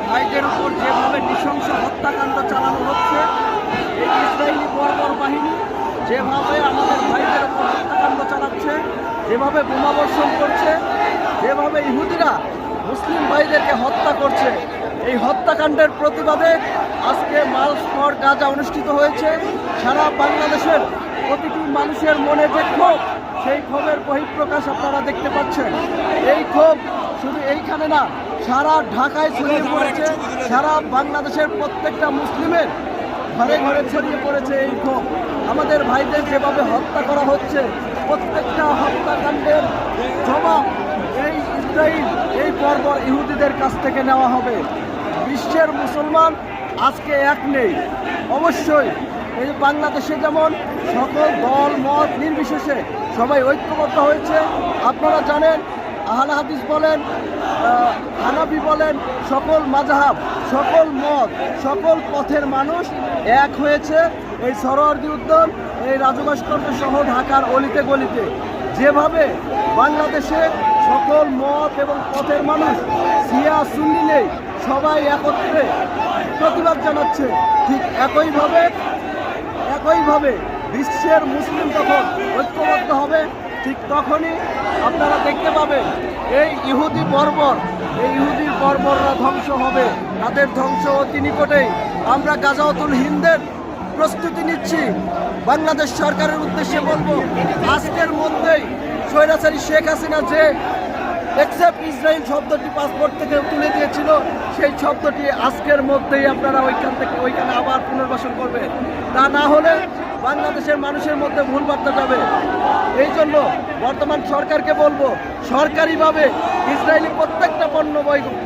ভাইদের উপর যেভাবে নৃশংস হত্যাকাণ্ড চালানো হচ্ছে, এই ইসরায়েলি বর্বর বাহিনী যেভাবে আমাদের ভাইদের উপর হত্যাকাণ্ড চালাচ্ছে, যেভাবে বোমাবর্ষণ করছে, যেভাবে ইহুদিরা মুসলিম ভাইদেরকে হত্যা করছে, এই হত্যাকাণ্ডের প্রতিবাদে আজকে মার্চ ফর গাজা অনুষ্ঠিত হয়েছে। সারা বাংলাদেশের প্রতিটি মানুষের মনে যে ক্ষোভ, সেই ক্ষোভের বহিঃপ্রকাশ আপনারা দেখতে পাচ্ছেন। এই ক্ষোভ শুধু এইখানে না, সারা ঢাকায় ছড়িয়ে পড়েছে, সারা বাংলাদেশের প্রত্যেকটা মুসলিমের ঘরে ঘরে ছড়িয়ে পড়েছে এই ক্ষোভ। আমাদের ভাইদের যেভাবে হত্যা করা হচ্ছে, প্রত্যেকটা হত্যাকাণ্ডের জবাব এই ইসরায়েল, এই বর্বর ইহুদিদের কাছ থেকে নেওয়া হবে। বিশ্বের মুসলমান আজকে এক নেই। অবশ্যই এই বাংলাদেশে যেমন সকল দল মত নির্বিশেষে সবাই ঐক্যবদ্ধ হয়েছে। আপনারা জানেন, আহলে হাদিস বলেন, হানাফি বলেন, সকল মাযহাব, সকল মত, সকল পথের মানুষ এক হয়েছে এই সোহরাওয়ার্দী উদ্যান, এই রাজু ভাস্কর্য সহ ঢাকার অলিতে গলিতে। যেভাবে বাংলাদেশে সকল মত এবং পথের মানুষ শিয়া সুন্নি নেই, সবাই একত্রে প্রতিবাদ জানাচ্ছে, ঠিক একইভাবে বিশ্বের মুসলিম যখন ঐক্যবদ্ধ হবে, ঠিক তখনই আপনারা দেখতে পাবেন এই ইহুদি বর্বররা ধ্বংস হবে। তাদের ধ্বংস অতি নিকটেই। আমরা গাজাওয়াতুল হিন্দের প্রস্তুতি নিচ্ছি। বাংলাদেশ সরকারের উদ্দেশ্যে বলবো, আজকের মধ্যেই স্বৈরাচারী শেখ হাসিনা যে এক্সেপ্ট ইসরায়েল শব্দটি পাসপোর্ট থেকে তুলে দিয়েছিল, সেই শব্দটি আজকের মধ্যেই আপনারা ওইখানে আবার পুনর্বাসন করবে। তা না হলে বাংলাদেশের মানুষের মধ্যে ভুল বার্তা যাবে। এই জন্য বর্তমান সরকারকে বলবো, সরকারিভাবে ইসরায়েলি প্রত্যেকটা পণ্য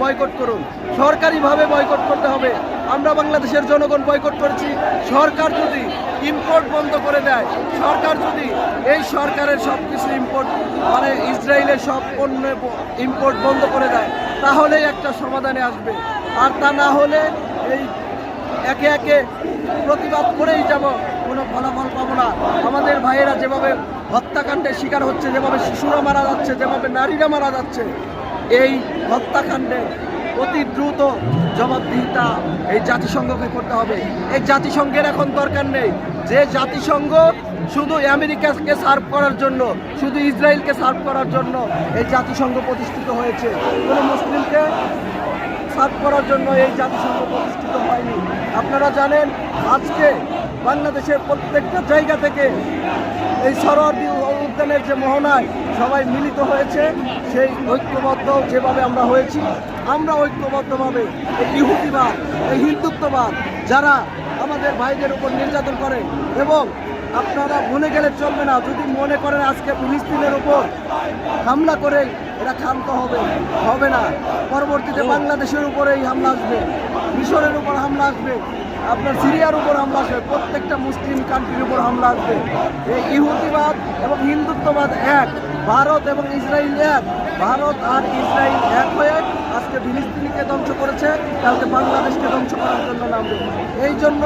বয়কট করুন। সরকারিভাবে বয়কট করতে হবে। আমরা বাংলাদেশের জনগণ বয়কট করেছি। সরকার যদি ইম্পোর্ট বন্ধ করে দেয়, সরকার যদি এই সরকারের সব কিছু ইসরায়েলের সব পণ্য ইম্পোর্ট বন্ধ করে দেয়, তাহলেই একটা সমাধানে আসবে। আর তা না হলে এই একে একে প্রতিবাদ করেই যাব, কোনো ফলাফল পাবো না। আমাদের ভাইয়েরা যেভাবে হত্যাকাণ্ডের শিকার হচ্ছে, যেভাবে শিশুরা মারা যাচ্ছে, যেভাবে নারীরা মারা যাচ্ছে, এই হত্যাকাণ্ডে অতি দ্রুত জবাবদিহিতা এই জাতিসংঘকে করতে হবে। এই জাতিসংঘের এখন দরকার নেই। যে জাতিসংঘ শুধু আমেরিকাকে সার্ভ করার জন্য, শুধু ইসরায়েলকে সার্ভ করার জন্য এই জাতিসংঘ প্রতিষ্ঠিত হয়েছে, কোনো মুসলিমকে সার্ভ করার জন্য এই জাতিসংঘ প্রতিষ্ঠিত হয়নি। আপনারা জানেন, আজকে বাংলাদেশের প্রত্যেকটা জায়গা থেকে এই সোহরাওয়ার্দী উদ্যানের যে মোহনায় সবাই মিলিত হয়েছে, সেই ঐক্যবদ্ধ যেভাবে আমরা হয়েছি, আমরা ঐক্যবদ্ধভাবে এই ইহুদিবাদ, এই হিন্দুত্ববাদ যারা আমাদের ভাইদের উপর নির্যাতন করে, এবং আপনারা ভুলে গেলে চলবে না, যদি মনে করেন আজকে ফিলিস্তিনের উপর হামলা করে এটা ক্ষান্ত হবে না। পরবর্তীতে বাংলাদেশের উপরে এই হামলা আসবে, মিশরের উপর হামলা আসবে, আপনার সিরিয়ার উপর হামলা আসবে, প্রত্যেকটা মুসলিম কান্ট্রির উপর হামলা আসবে। এই ইহুদিবাদ এবং হিন্দুত্ববাদ এক, ভারত এবং ইসরায়েল এক। ভারত আর ইসরায়েল এক হয়ে আজকে ফিলিস্তিনিকে ধ্বংস করেছে, কালকে বাংলাদেশকে ধ্বংস করার জন্য নামবে। এই জন্য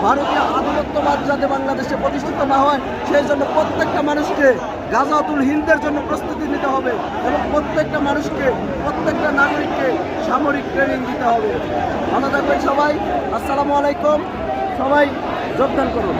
ভারতীয় আধিপত্যবাদ যাতে বাংলাদেশে প্রতিষ্ঠিত না হয়, সেই জন্য প্রত্যেকটা মানুষকে গাজাওয়াতুল হিন্দের জন্য প্রস্তুতি নিতে হবে, এবং প্রত্যেকটা মানুষকে, প্রত্যেকটা নাগরিককে সামরিক ট্রেনিং দিতে হবে। ভালো থাকবেন সবাই। আসসালামু আলাইকুম। সবাই যোগদান করুন।